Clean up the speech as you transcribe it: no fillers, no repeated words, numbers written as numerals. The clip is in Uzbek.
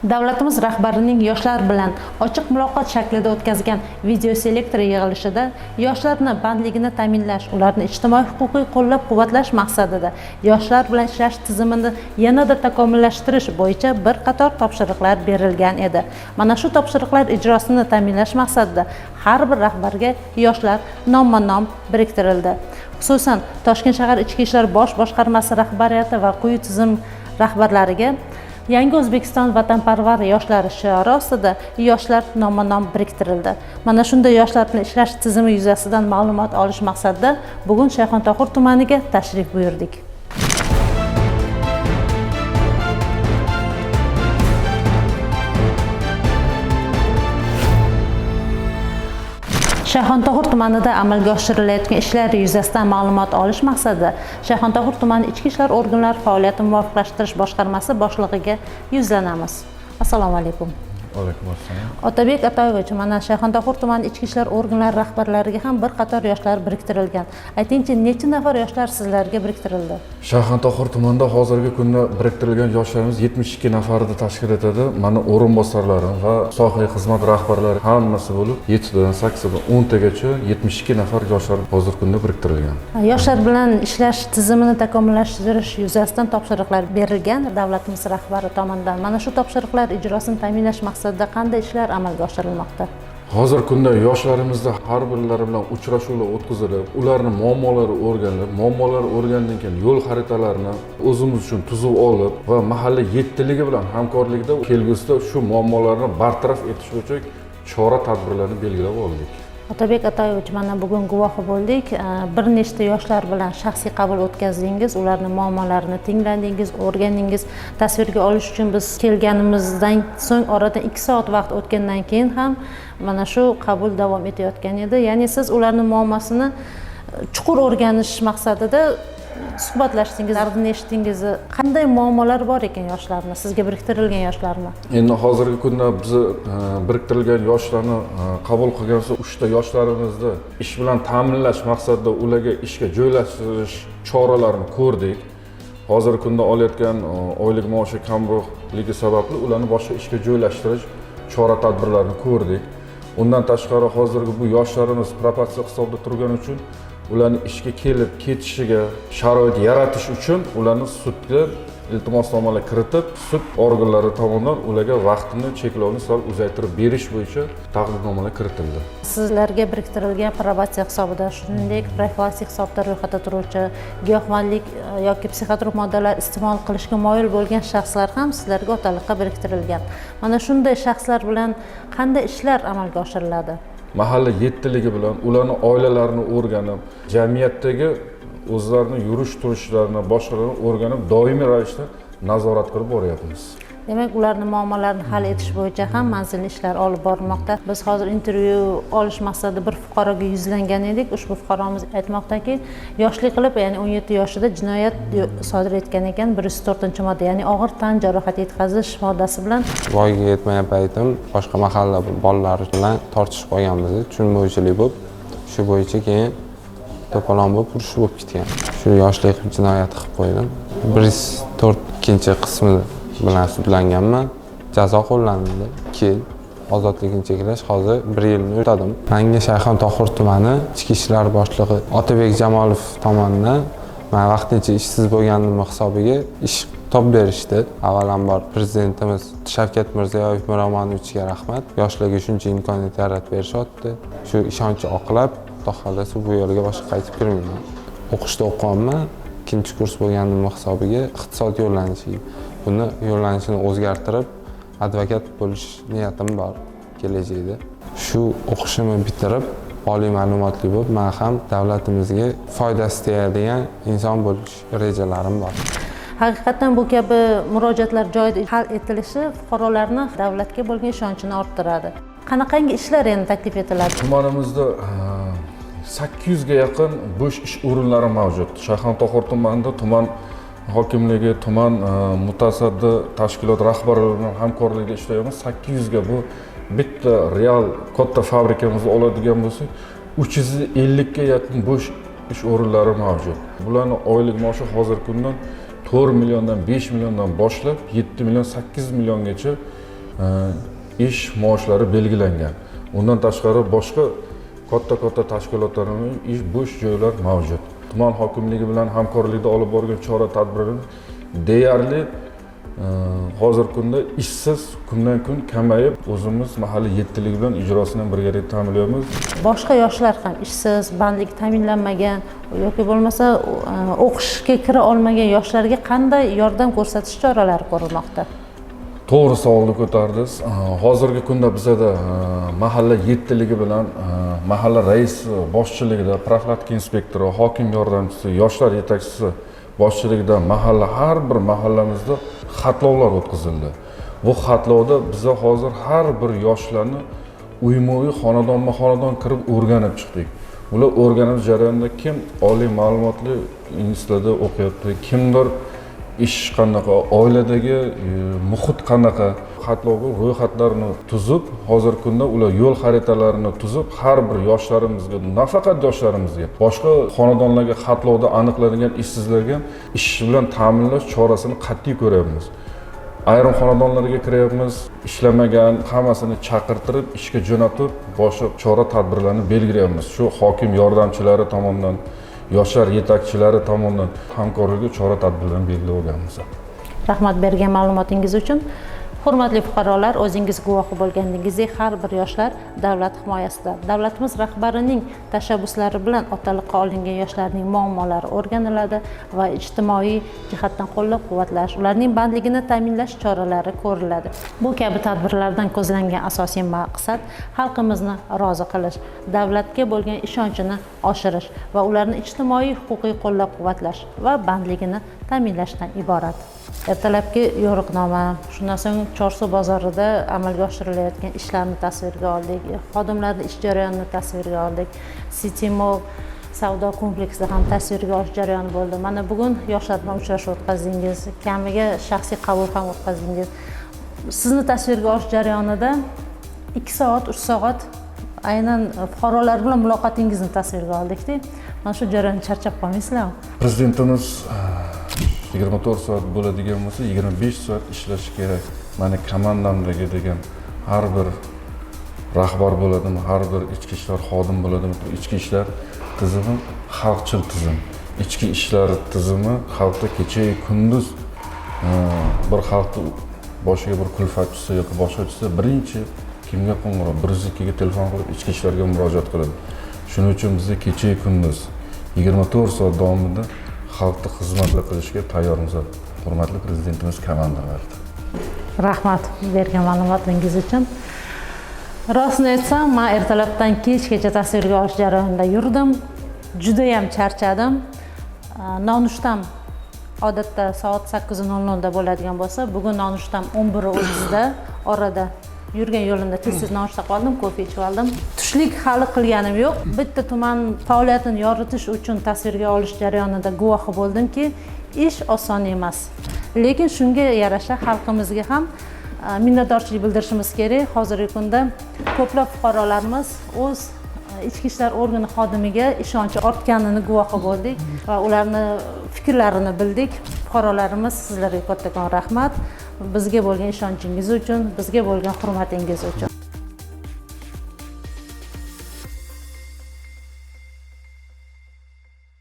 Davlatimiz rahbarining yoshlar bilan ochiq muloqot shaklida o'tkazgan video selektor yig'ilishida yoshlarni bandligini ta'minlash, ularni ijtimoiy huquqiy qo'llab-quvvatlash maqsadida yoshlar bilan ishlash tizimini yanada takomillashtirish bo'yicha bir qator topshiriqlar berilgan edi. Mana shu topshiriqlar ijrosini ta'minlash maqsadida har bir rahbarga yoshlar nomma-nom biriktirildi. Xususan, Toshkent shahar Ichki ishlar bosh boshqarmasi rahbariyati va quyi tizim rahbarlariga Yangi O'zbekiston vatanparvar yoshlari shiori ostida yoshlar nomma-nom biriktirildi. Mana shunday yoshlar bilan ishlash tizimi yuzasidan ma'lumot olish maqsadida bugun Shayxontohur tumaniga tashrif buyurdik. Shayxontohur tumanida amalga oshirilayotgan ishlar yuzasidan ma'lumot olish maqsadida Shayxontohur tumani ichki ishlar organlari faoliyatini muvofiqlashtirish boshqarmasi boshlig'iga yuzlanamiz. Assalomu alaykum. Alaykum assalom. Otabek Atoyevich, mana Shayxontohur tumani ichki ishlar organlari rahbarlariga ham bir qator yoshlar biriktirilgan. Aytingchi, necha nafar yoshlar sizlarga biriktirildi? Shayxontohur tumanida hozirgi kunda biriktirilgan yoshlarimiz 72 nafarni tashkil etadi. Mana o'rinbosarlarim va soha xizmat rahbarlari hammasi bo'lib 7 dan 8 dan 10 tagacha 72 nafar yoshlar hozirgi kunda biriktirilgan. Yoshlar bilan ishlash tizimini takomillashtirish yuzasidan topshiriqlar berilgan davlatimiz rahbari tomonidan. Mana shu topshiriqlar ijrosini ta'minlash maqsadida qanday ishlar amalga oshirilmoqda? Hozirgi kunda yoshlarimizda har birlari bilan uchrashuvlar o'tkazilib, ularning muammolari o'rganilib, muammolari o'rgangandan keyin yo'l xaritalarini o'zimiz uchun tuzib olib va mahalla yettiligi bilan hamkorlikda kelgusida shu muammolarni bartaraf etish bo'yicha chora-tadbirlarni belgilab oldik. Otabek Atoyevich, mana bugun guvohi bo'ldik. Bir nechta yoshlar bilan shaxsiy qabul o'tkazdingiz, ularning muammolarini tingladingiz, o'rgandingiz. Tasvirga olish uchun biz kelganimizdan so'ng oradan 2 soat vaqt o'tgandan keyin ham mana shu qabul davom etayotgan edi. Ya'ni siz ularning muammosini chuqur o'rganish maqsadida suhbatlashdingiz, dardini eshitdingiz. Qanday muammolar bor ekan yoshlarni, sizga biriktirilgan yoshlarni? Endi hozirgi kunda biz biriktirilgan yoshlarni qabul qilgansa, 3 ta yoshlarimizni ish bilan ta'minlash maqsadida ularga ishga joylashtirish choralarini ko'rdik. Hozirgi kunda olayotgan oylik maoshi kamroqligi sababli ularni boshqa ishga joylashtirish chora-tadbirlarini ko'rdik. Undan tashqari hozirgi bu yoshlarimiz proporsiya hisobida turgani uchun ularni ishga kelib ketishiga sharoit yaratish uchun ularni sudga iltimosnomalar kiritib, sud organlari tomonidan ularga vaqtini cheklovni sal uzaytirib berish bo'yicha taklifnomalar kiritildi. Sizlarga biriktirilgan probatsiya hisobida, shuningdek profilaktik hisobda ro'yxatda turuvchi giyohvandlik yoki psixotrop moddalar iste'mol qilishga moyil bo'lgan shaxslar ham sizlarga otaliqqa biriktirilgan. Mana shunday shaxslar bilan qanday ishlar amalga oshiriladi? Mahalla yettiligi bilan ularning oilalarini o'rganib, jamiyatdagi o'zlarining yurish-turishlarini, boshqalarini o'rganib, doimiy ravishda nazorat qilib boryapmiz. Demak, ularning muammolarini hal etish bo'yicha ham manzilli ishlar olib borilmoqda. Biz hozir intervyu olish maqsadida bir fuqaroga yuzlangan edik. Ushbu fuqaromiz aytmoqdaki, yoshlik qilib, ya'ni 17 yoshida jinoyat sodir etgan ekan, 104-modda, ya'ni og'ir tan jarohati yetkazish moddasi bilan. Voyaga yetmagan paytim boshqa mahalla bolalari bilan tortishib qolganmiz, tushunmovchilik bo'lib, shu bo'yicha keyin to'polon bo'lib urush bo'lib ketgan. Shu yoshlik jinoyat qilib qo'ydim. 104-qismi bilan sudlanganman. Jazo qo'llanildi. 2 yil ozodlikni cheklash, hozir 1 yilni o'tadim. Menga Shayxontohur tumani ichki ishlar boshlig'i Otabek Jamolov tomonidan men vaqtincha ishsiz bo'lganim hisobiga ish top berishdi. Avvalambor prezidentimiz Shavkat Mirziyoyev Miromonovichga rahmat. Yoshlarga shuncha imkoniyat yaratib berishyapti. Shu ishonchni oqlab, Xudo xolasa bu yo'lga boshqa qaytib kirmayman. O'qishda o'qiyapman. 2-kurs bo'lganim hisobiga iqtisod yo'llanishga buni yo'llanishini o'zgartirib advokat bo'lish niyatim bor kelajakda. Shu o'qishimni bitirib, oliy ma'lumotli bo'lib, men ham davlatimizga foydasi tegadigan inson bo'lish rejalarim bor. Haqiqatan bu kabi murojaatlar joyida hal etilishi fuqarolarning davlatga bo'lgan ishonchini orttiradi. Qanaqangi ishlar endi taklif etiladi? Tumanimizda 800 ga yaqin bo'sh ish o'rinlari mavjud. Shayxontohur tumanida tuman hokimligi, tuman mutasaddi tashkilot rahbarlari bilan hamkorlikda ishlayapmiz. 800 ga bu bitta real katta fabrikamizni oladigan bo'lsak, 350 ga yaqin bo'sh ish o'rinlari mavjud. Bularning oylik maoshi hozirgi kundan 4 milliondan 5 milliondan boshlab 7 million 8 milliongacha ish maoshlari belgilangan. Undan tashqari boshqa katta tashkilotlarning ish bo'sh joylar mavjud. Tuman hokimligi bilan hamkorlikda olib borgan chora-tadbirimiz deyarli hozirgi kunda ishsiz kundan kun kamayib, o'zimiz mahalliy yettilik bilan ijrosini ham birgalikda ta'minlayapmiz. Boshqa yoshlar ham ishsiz, bandlik ta'minlanmagan yoki bo'lmasa o'qishga kira olmagan yoshlarga qanday yordam ko'rsatish choralari ko'rilmoqda? To'g'ri savolni ko'tardingiz. Hozirgi kunda bizada mahalla yettiligi bilan mahalla raisi boshchiligida profilaktika inspektori, hokim yordamchisi, yoshlar yetakchisi boshchiligida har bir mahallamizda xatlovlar o'tkazildi. Bu xatlovda biz hozir har bir yoshlarni uyma-uy, xonadonma-xonadon kirib o'rganib chiqdik. Ular o'rganish jarayonida kim oliy ma'lumotli institutda o'qiyapti, kimdir ish qanaqa, oiladagi muhit qanaqa, xatlovga ro'yxatlarni tuzib, hozirgi kunda ular yo'l xaritalarini tuzib, har bir yoshlarimizga, nafaqat yoshlarimizga, boshqa xonadonlarga xatlovda aniqlangan ishsizlarga ish bilan ta'minlash chorasini qat'iy ko'ryapmiz. Ayrim xonadonlarga kiryapmiz, ishlamagan hammasini chaqirtirib, ishga jo'natib, boshqa chora-tadbirlarni belgilayapmiz. Shu hokim yordamchilari tomonidan, yoshlar yetakchilari tomonidan hamkorlikda chora-tadbirlarni belgilab olganmiz. Rahmat bergan ma'lumotingiz uchun. Hurmatli fuqarolar, o'zingiz guvohi bo'lganingizdek, har bir yoshlar davlat himoyasida. Davlatimiz rahbarining tashabbuslari bilan otaliqqa olingan yoshlarning muammolari o'rganiladi va ijtimoiy jihatdan qo'llab-quvvatlash, ularning bandligini ta'minlash choralari ko'riladi. Bu kabi tadbirlardan ko'zlangan asosiy maqsad xalqimizni rozi qilish, davlatga bo'lgan ishonchini oshirish va ularni ijtimoiy huquqiy qo'llab-quvvatlash va bandligini ta'minlashdan iborat. Ertalabki yo'riqnoma, shundan so'ng Chorsu bozorida amalga oshirilayotgan ishlarni tasvirga oldik, xodimlarning ish jarayonini tasvirga oldik, City Mall savdo kompleksida ham tasvirga olish jarayoni bo'ldi. Mana bugun yoshlar bilan uchrashuv o'tkazdingiz, kamiga shaxsiy qabul ham o'tkazdingiz. Sizni tasvirga olish jarayonida 2 soat, 3 soat aynan fuqarolar bilan muloqotingizni tasvirga oldik-da. Mana shu jarayonda charchab qolmaysizlarmi? Prezidentimiz 24 soat bo'ladigan bo'lsa, 25 soat ishlash kerak. Mani komandamdagi degan har bir rahbar bo'ladimi, har bir ichki ishlar xodim bo'ladimi, ichki ishlar tizimi xalqchil tizim. Ichki ishlar tizimi xalqda kecha-yu kunduz bir xalqni boshiga bir kulfat tushsa yoki boshqa tushsa, birinchi kimga qo'ng'iroq, 102 ga telefon qilib ichki ishlarga murojaat qiladi. Shuning uchun bizga kecha-yu kunduz 24 soat davomida xalqqa xizmat qilishga tayyormiz. Hurmatli prezidentimiz komanda berdi. Rahmat bergan ma'lumotingiz uchun. Rostini aytsam, men ertalabdan kechgacha tasvirga olish jarayonida yurdim. Juda ham charchadim. Nonushtam odatda soat 8:00 da bo'ladigan bo'lsa, bugun nonushtam 11:30 da orada yurgan yo'limda tez nonushta qoldim, kofe ichib oldim. Tushlik hali qilganim yo'q. Bitta tuman faoliyatini yoritish uchun tasvirga olish jarayonida guvohi bo'ldimki, ish oson emas. Lekin shunga yarasha xalqimizga ham minnatdorchilik bildirishimiz kerak. Hozirgi kunda ko'plab fuqarolarimiz o'z ichki ishlar organi xodimiga ishonchi ortganini guvohi bo'ldik va ularni fikrlarini bildik. Fuqarolarimiz, sizlarga kattakon rahmat. Bizga bo'lgan ishonchingiz uchun, bizga bo'lgan hurmatingiz uchun.